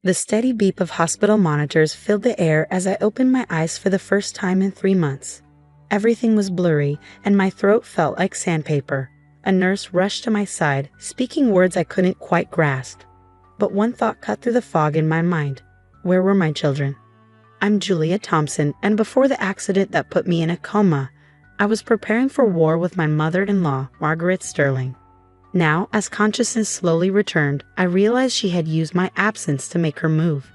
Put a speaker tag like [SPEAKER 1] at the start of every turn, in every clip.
[SPEAKER 1] The steady beep of hospital monitors filled the air as I opened my eyes for the first time in 3 months. Everything was blurry, and my throat felt like sandpaper. A nurse rushed to my side, speaking words I couldn't quite grasp. But one thought cut through the fog in my mind. Where were my children? I'm Julia Thompson, and before the accident that put me in a coma, I was preparing for war with my mother-in-law, Margaret Sterling. Now, as consciousness slowly returned, I realized she had used my absence to make her move.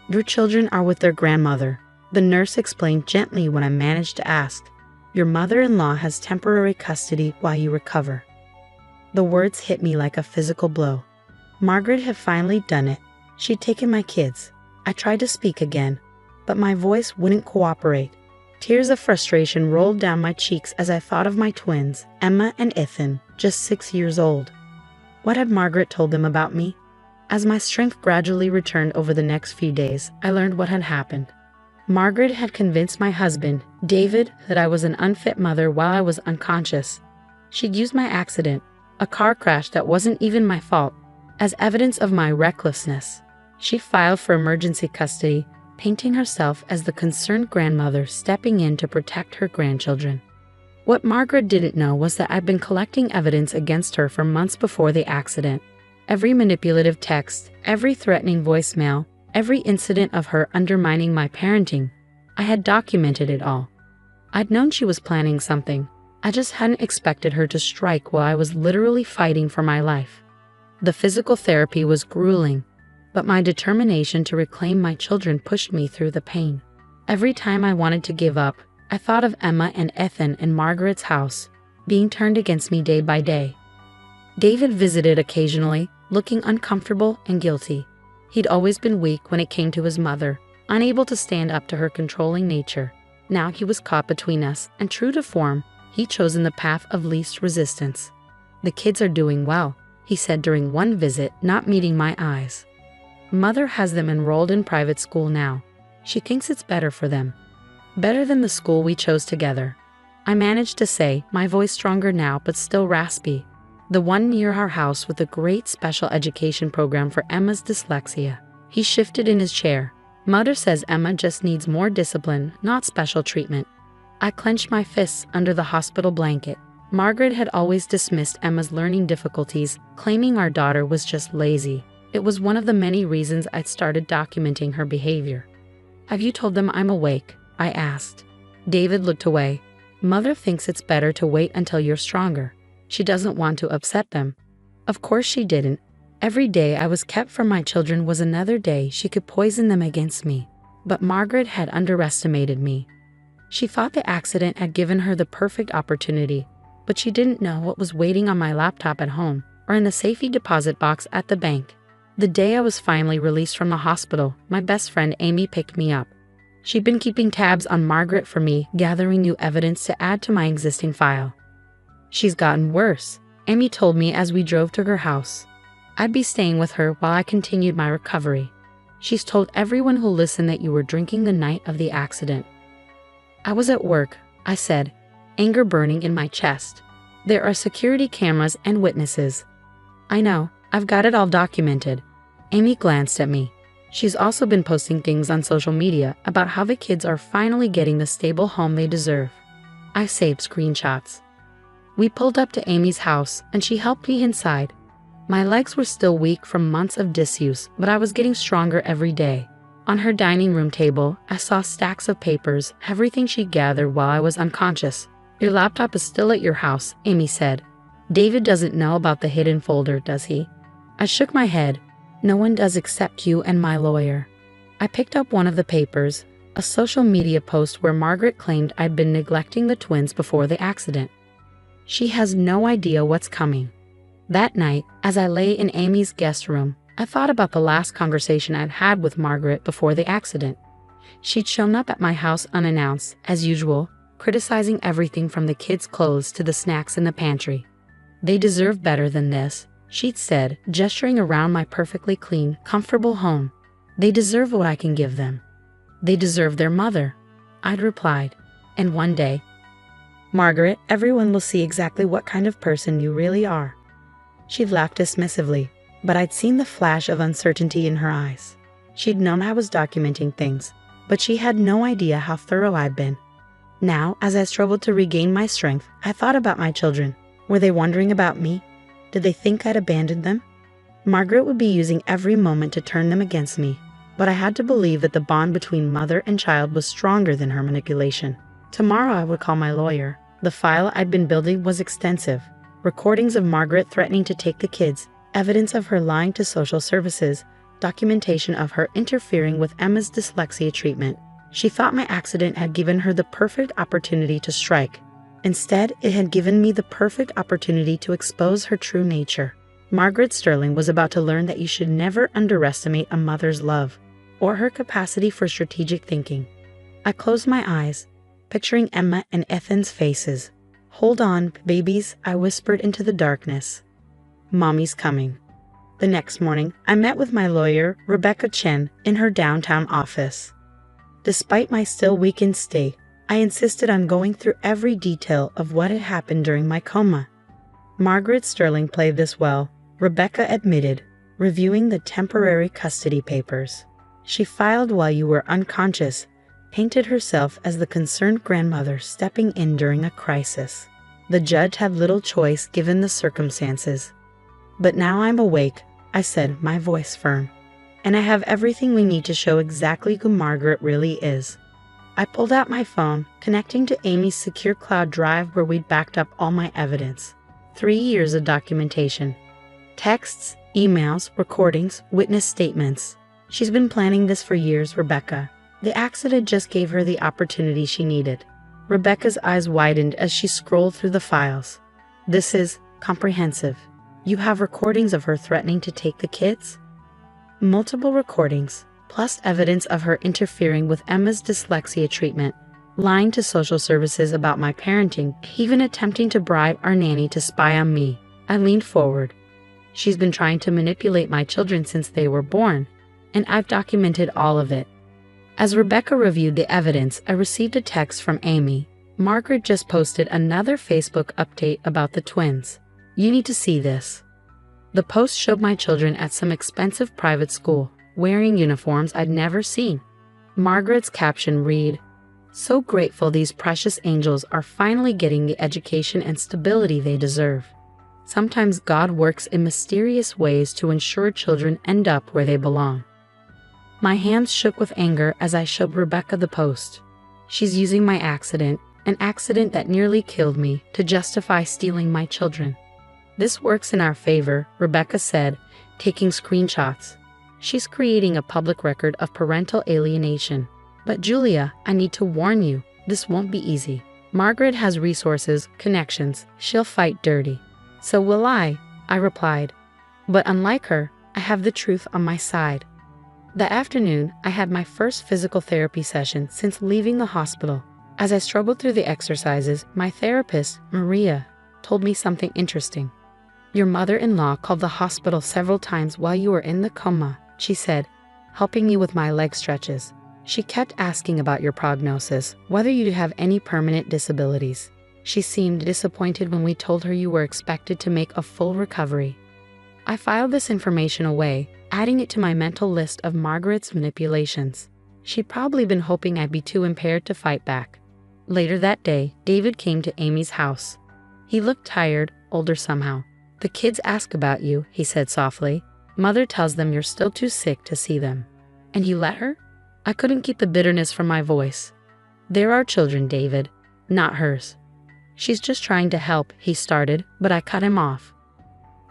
[SPEAKER 1] Your children are with their grandmother, the nurse explained gently when I managed to ask. Your mother-in-law has temporary custody while you recover. The words hit me like a physical blow. Margaret had finally done it. She'd taken my kids. I tried to speak again, but my voice wouldn't cooperate. Tears of frustration rolled down my cheeks as I thought of my twins, Emma and Ethan, just 6 years old. What had Margaret told them about me? As my strength gradually returned over the next few days, I learned what had happened. Margaret had convinced my husband, David, that I was an unfit mother while I was unconscious. She'd used my accident, a car crash that wasn't even my fault, as evidence of my recklessness. She filed for emergency custody, painting herself as the concerned grandmother stepping in to protect her grandchildren. What Margaret didn't know was that I'd been collecting evidence against her for months before the accident. Every manipulative text, every threatening voicemail, every incident of her undermining my parenting. I had documented it all. I'd known she was planning something. I just hadn't expected her to strike while I was literally fighting for my life. The physical therapy was grueling, but my determination to reclaim my children pushed me through the pain. Every time I wanted to give up, I thought of Emma and Ethan in Margaret's house, being turned against me day by day. David visited occasionally, looking uncomfortable and guilty. He'd always been weak when it came to his mother, unable to stand up to her controlling nature. Now he was caught between us, and true to form, he'd chosen the path of least resistance. The kids are doing well, he said during one visit, not meeting my eyes. Mother has them enrolled in private school now. She thinks it's better for them. Better than the school we chose together. I managed to say, my voice stronger now but still raspy. The one near our house with a great special education program for Emma's dyslexia. He shifted in his chair. Mother says Emma just needs more discipline, not special treatment. I clenched my fists under the hospital blanket. Margaret had always dismissed Emma's learning difficulties, claiming our daughter was just lazy. It was one of the many reasons I'd started documenting her behavior. Have you told them I'm awake? I asked. David looked away. Mother thinks it's better to wait until you're stronger. She doesn't want to upset them. Of course she didn't. Every day I was kept from my children was another day she could poison them against me. But Margaret had underestimated me. She thought the accident had given her the perfect opportunity, but she didn't know what was waiting on my laptop at home or in the safety deposit box at the bank. The day I was finally released from the hospital, my best friend Amy picked me up. She'd been keeping tabs on Margaret for me, gathering new evidence to add to my existing file. She's gotten worse, Amy told me as we drove to her house. I'd be staying with her while I continued my recovery. She's told everyone who'll listen that you were drinking the night of the accident. I was at work, I said, anger burning in my chest. There are security cameras and witnesses. I know, I've got it all documented. Amy glanced at me. She's also been posting things on social media about how the kids are finally getting the stable home they deserve. I saved screenshots. We pulled up to Amy's house, and she helped me inside. My legs were still weak from months of disuse, but I was getting stronger every day. On her dining room table, I saw stacks of papers, everything she gathered while I was unconscious. Your laptop is still at your house, Amy said. David doesn't know about the hidden folder, does he? I shook my head. No one does except you and my lawyer. I picked up one of the papers, a social media post where Margaret claimed I'd been neglecting the twins before the accident. She has no idea what's coming. That night, as I lay in Amy's guest room, I thought about the last conversation I'd had with Margaret before the accident. She'd shown up at my house unannounced, as usual, criticizing everything from the kids' clothes to the snacks in the pantry. They deserve better than this, she'd said, gesturing around my perfectly clean, comfortable home. They deserve what I can give them. They deserve their mother, I'd replied. And one day, Margaret, everyone will see exactly what kind of person you really are. She'd laughed dismissively, but I'd seen the flash of uncertainty in her eyes. She'd known I was documenting things, but she had no idea how thorough I'd been. Now, as I struggled to regain my strength, I thought about my children. Were they wondering about me? Did they think I'd abandoned them? Margaret would be using every moment to turn them against me, but I had to believe that the bond between mother and child was stronger than her manipulation. Tomorrow I would call my lawyer. The file I'd been building was extensive. Recordings of Margaret threatening to take the kids, evidence of her lying to social services, documentation of her interfering with Emma's dyslexia treatment. She thought my accident had given her the perfect opportunity to strike. Instead, it had given me the perfect opportunity to expose her true nature. Margaret Sterling was about to learn that you should never underestimate a mother's love or her capacity for strategic thinking. I closed my eyes, picturing Emma and Ethan's faces. "Hold on, babies," I whispered into the darkness. "Mommy's coming." The next morning, I met with my lawyer, Rebecca Chen, in her downtown office. Despite my still weakened state, I insisted on going through every detail of what had happened during my coma. Margaret Sterling played this well, Rebecca admitted, reviewing the temporary custody papers. She filed while you were unconscious, painted herself as the concerned grandmother stepping in during a crisis. The judge had little choice given the circumstances. "But now I'm awake," I said, my voice firm. "And I have everything we need to show exactly who Margaret really is." I pulled out my phone, connecting to Amy's secure cloud drive where we'd backed up all my evidence. 3 years of documentation. Texts, emails, recordings, witness statements. She's been planning this for years, Rebecca. The accident just gave her the opportunity she needed. Rebecca's eyes widened as she scrolled through the files. "This is comprehensive. You have recordings of her threatening to take the kids?" "Multiple recordings, plus evidence of her interfering with Emma's dyslexia treatment, lying to social services about my parenting, even attempting to bribe our nanny to spy on me." I leaned forward. "She's been trying to manipulate my children since they were born, and I've documented all of it." As Rebecca reviewed the evidence, I received a text from Amy. "Margaret just posted another Facebook update about the twins. You need to see this." The post showed my children at some expensive private school, wearing uniforms I'd never seen. Margaret's caption read, "So grateful these precious angels are finally getting the education and stability they deserve. Sometimes God works in mysterious ways to ensure children end up where they belong." My hands shook with anger as I showed Rebecca the post. She's using my accident, an accident that nearly killed me, to justify stealing my children. "This works in our favor," Rebecca said, taking screenshots. "She's creating a public record of parental alienation. But Julia, I need to warn you, this won't be easy. Margaret has resources, connections, she'll fight dirty." "So will I," I replied. "But unlike her, I have the truth on my side." That afternoon, I had my first physical therapy session since leaving the hospital. As I struggled through the exercises, my therapist, Maria, told me something interesting. "Your mother-in-law called the hospital several times while you were in the coma," she said, helping me with my leg stretches. "She kept asking about your prognosis, whether you'd have any permanent disabilities. She seemed disappointed when we told her you were expected to make a full recovery." I filed this information away, adding it to my mental list of Margaret's manipulations. She'd probably been hoping I'd be too impaired to fight back. Later that day, David came to Amy's house. He looked tired, older somehow. "The kids ask about you," he said softly. "Mother tells them you're still too sick to see them." "And you let her?" I couldn't keep the bitterness from my voice. "They're our children, David, not hers." "She's just trying to help," he started, but I cut him off.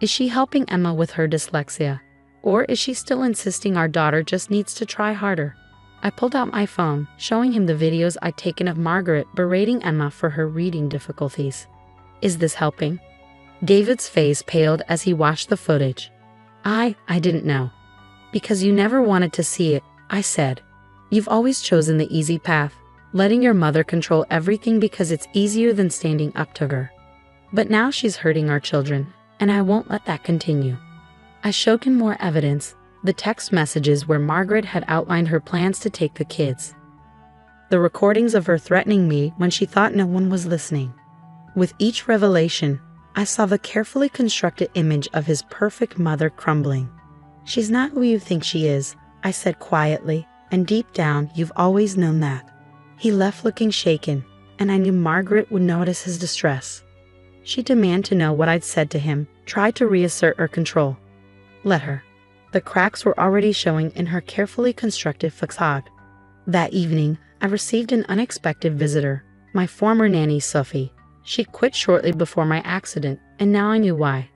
[SPEAKER 1] "Is she helping Emma with her dyslexia? Or is she still insisting our daughter just needs to try harder?" I pulled out my phone, showing him the videos I'd taken of Margaret berating Emma for her reading difficulties. "Is this helping?" David's face paled as he watched the footage. I didn't know. "Because you never wanted to see it," I said. "You've always chosen the easy path, letting your mother control everything because it's easier than standing up to her. But now she's hurting our children, and I won't let that continue." I showed him more evidence, the text messages where Margaret had outlined her plans to take the kids. The recordings of her threatening me when she thought no one was listening. With each revelation, I saw the carefully constructed image of his perfect mother crumbling. "She's not who you think she is," I said quietly, and deep down, you've always known that. He left looking shaken, and I knew Margaret would notice his distress. She demanded to know what I'd said to him, tried to reassert her control. Let her. The cracks were already showing in her carefully constructed facade. That evening, I received an unexpected visitor, my former nanny Sophie. She quit shortly before my accident, and now I knew why.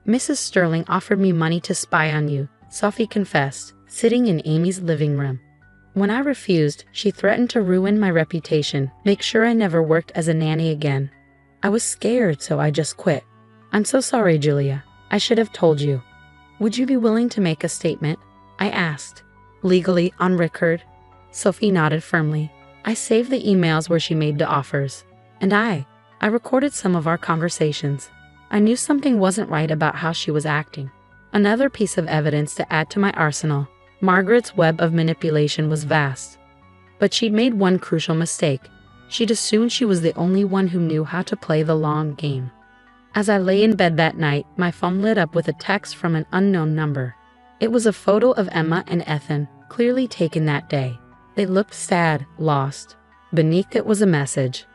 [SPEAKER 1] Mrs. Sterling offered me money to spy on you, Sophie confessed, sitting in Amy's living room. When I refused, she threatened to ruin my reputation, make sure I never worked as a nanny again. I was scared, so I just quit. I'm so sorry, Julia. I should have told you. Would you be willing to make a statement? I asked. Legally, on record? Sophie nodded firmly. I saved the emails where she made the offers. And I recorded some of our conversations. I knew something wasn't right about how she was acting. Another piece of evidence to add to my arsenal. Margaret's web of manipulation was vast. But she'd made one crucial mistake. She'd assumed she was the only one who knew how to play the long game. As I lay in bed that night, my phone lit up with a text from an unknown number. It was a photo of Emma and Ethan, clearly taken that day. They looked sad, lost. Beneath it was a message.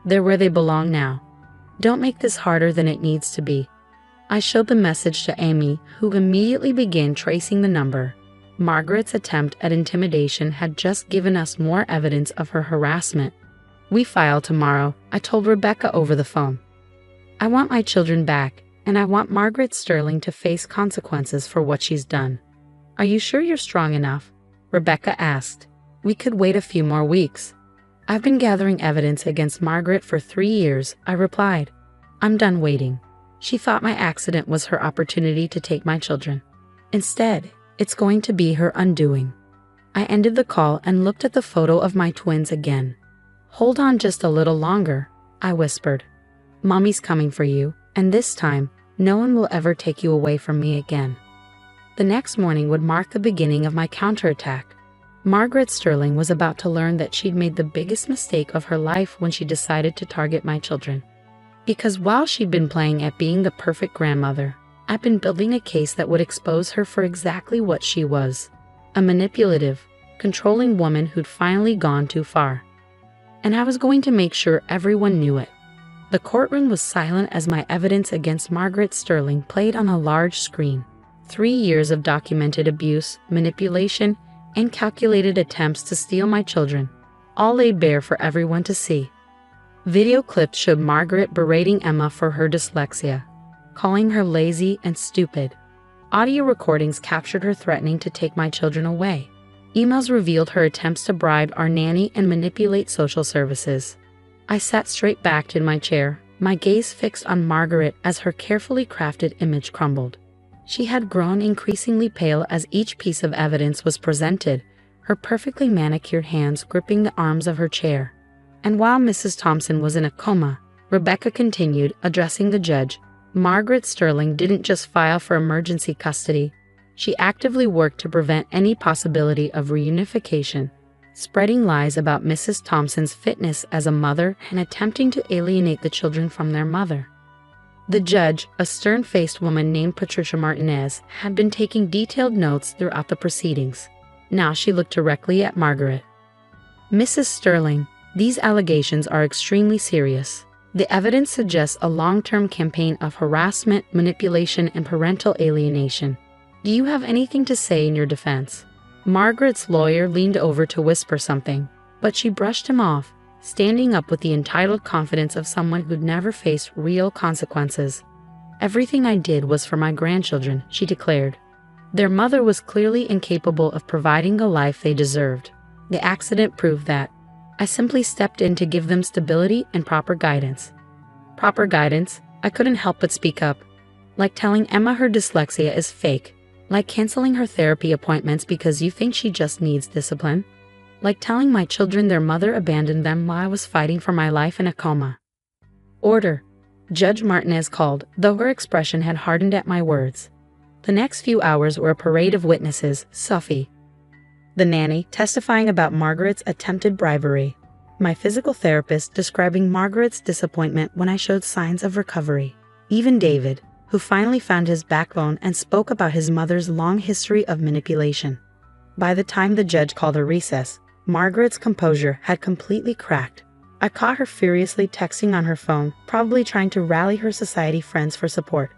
[SPEAKER 1] They're where they belong now. Don't make this harder than it needs to be. I showed the message to Amy, who immediately began tracing the number. Margaret's attempt at intimidation had just given us more evidence of her harassment. We file tomorrow, I told Rebecca over the phone. I want my children back, and I want Margaret Sterling to face consequences for what she's done. Are you sure you're strong enough? Rebecca asked. We could wait a few more weeks. I've been gathering evidence against Margaret for 3 years, I replied. I'm done waiting. She thought my accident was her opportunity to take my children. Instead, it's going to be her undoing. I ended the call and looked at the photo of my twins again. Hold on just a little longer, I whispered. Mommy's coming for you, and this time, no one will ever take you away from me again. The next morning would mark the beginning of my counterattack. Margaret Sterling was about to learn that she'd made the biggest mistake of her life when she decided to target my children. Because while she'd been playing at being the perfect grandmother, I'd been building a case that would expose her for exactly what she was. A manipulative, controlling woman who'd finally gone too far. And I was going to make sure everyone knew it. The courtroom was silent as my evidence against Margaret Sterling played on a large screen. 3 years of documented abuse, manipulation, and calculated attempts to steal my children, all laid bare for everyone to see. Video clips showed Margaret berating Emma for her dyslexia, calling her lazy and stupid. Audio recordings captured her threatening to take my children away. Emails revealed her attempts to bribe our nanny and manipulate social services. I sat straight backed in my chair, my gaze fixed on Margaret as her carefully crafted image crumbled. She had grown increasingly pale as each piece of evidence was presented, her perfectly manicured hands gripping the arms of her chair. And while Mrs. Thompson was in a coma, Rebecca continued, addressing the judge. Margaret Sterling didn't just file for emergency custody. She actively worked to prevent any possibility of reunification, spreading lies about Mrs. Thompson's fitness as a mother and attempting to alienate the children from their mother. The judge, a stern-faced woman named Patricia Martinez, had been taking detailed notes throughout the proceedings. Now she looked directly at Margaret. Mrs. Sterling, these allegations are extremely serious. The evidence suggests a long-term campaign of harassment, manipulation, and parental alienation. Do you have anything to say in your defense? Margaret's lawyer leaned over to whisper something, but she brushed him off, standing up with the entitled confidence of someone who'd never faced real consequences. Everything I did was for my grandchildren, she declared. Their mother was clearly incapable of providing the life they deserved. The accident proved that. I simply stepped in to give them stability and proper guidance. Proper guidance? I couldn't help but speak up. Like telling Emma her dyslexia is fake. Like canceling her therapy appointments because you think she just needs discipline. Like telling my children their mother abandoned them while I was fighting for my life in a coma. Order, Judge Martinez called, though her expression had hardened at my words. The next few hours were a parade of witnesses. Sophie, the nanny, testifying about Margaret's attempted bribery. My physical therapist describing Margaret's disappointment when I showed signs of recovery. Even David, who finally found his backbone and spoke about his mother's long history of manipulation. By the time the judge called a recess, Margaret's composure had completely cracked. I caught her furiously texting on her phone, probably trying to rally her society friends for support.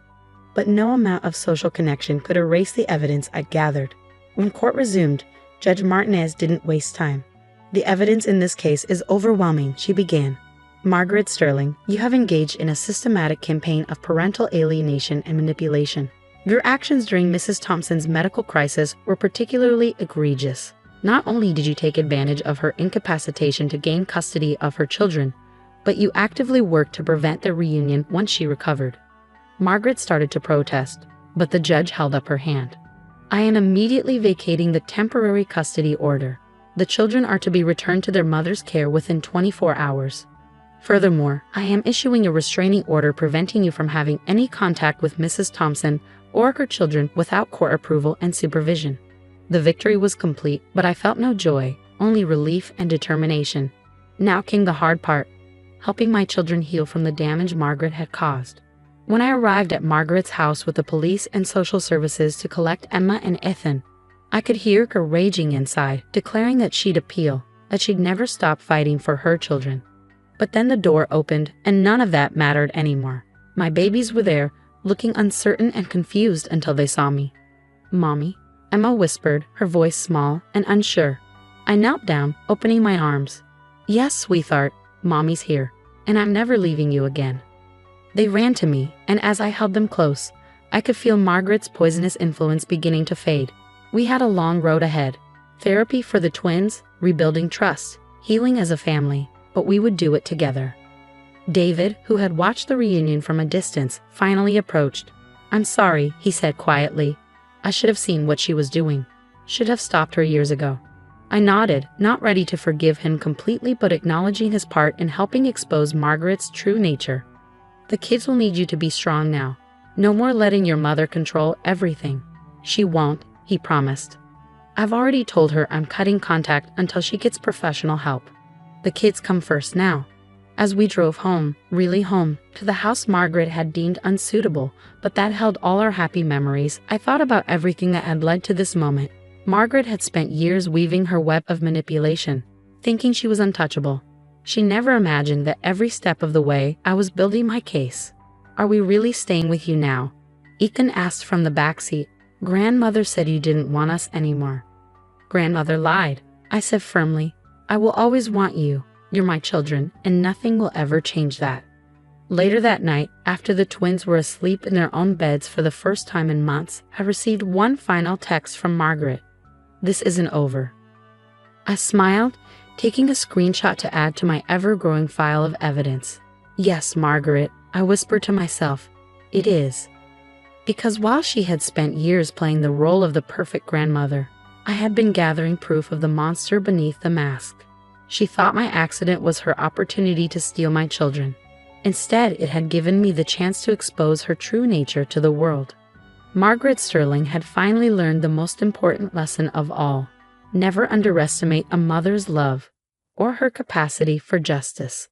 [SPEAKER 1] But no amount of social connection could erase the evidence I gathered. When court resumed, Judge Martinez didn't waste time. "The evidence in this case is overwhelming," she began. "Margaret Sterling, you have engaged in a systematic campaign of parental alienation and manipulation. Your actions during Mrs. Thompson's medical crisis were particularly egregious. Not only did you take advantage of her incapacitation to gain custody of her children, but you actively worked to prevent their reunion once she recovered." Margaret started to protest, but the judge held up her hand. "I am immediately vacating the temporary custody order. The children are to be returned to their mother's care within 24 hours. Furthermore, I am issuing a restraining order preventing you from having any contact with Mrs. Thompson or her children without court approval and supervision." The victory was complete, but I felt no joy, only relief and determination. Now came the hard part, helping my children heal from the damage Margaret had caused. When I arrived at Margaret's house with the police and social services to collect Emma and Ethan, I could hear her raging inside, declaring that she'd appeal, that she'd never stop fighting for her children. But then the door opened, and none of that mattered anymore. My babies were there, looking uncertain and confused until they saw me. "Mommy," Emma whispered, her voice small and unsure. I knelt down, opening my arms. "Yes, sweetheart, Mommy's here, and I'm never leaving you again." They ran to me, and as I held them close, I could feel Margaret's poisonous influence beginning to fade. We had a long road ahead. Therapy for the twins, rebuilding trust, healing as a family, but we would do it together. David, who had watched the reunion from a distance, finally approached. "I'm sorry," he said quietly. "I should have seen what she was doing. Should have stopped her years ago." I nodded, not ready to forgive him completely but acknowledging his part in helping expose Margaret's true nature. "The kids will need you to be strong now. No more letting your mother control everything." "She won't," he promised. "I've already told her I'm cutting contact until she gets professional help. The kids come first now." As we drove home, really home, to the house Margaret had deemed unsuitable, but that held all our happy memories, I thought about everything that had led to this moment. Margaret had spent years weaving her web of manipulation, thinking she was untouchable. She never imagined that every step of the way I was building my case. "Are we really staying with you now?" Ethan asked from the back seat. "Grandmother said you didn't want us anymore." "Grandmother lied," I said firmly. "I will always want you. You're my children, and nothing will ever change that." Later that night, after the twins were asleep in their own beds for the first time in months, I received one final text from Margaret. "This isn't over." I smiled, taking a screenshot to add to my ever-growing file of evidence. "Yes, Margaret," I whispered to myself, "it is." Because while she had spent years playing the role of the perfect grandmother, I had been gathering proof of the monster beneath the mask. She thought my accident was her opportunity to steal my children. Instead, it had given me the chance to expose her true nature to the world. Margaret Sterling had finally learned the most important lesson of all. Never underestimate a mother's love or her capacity for justice.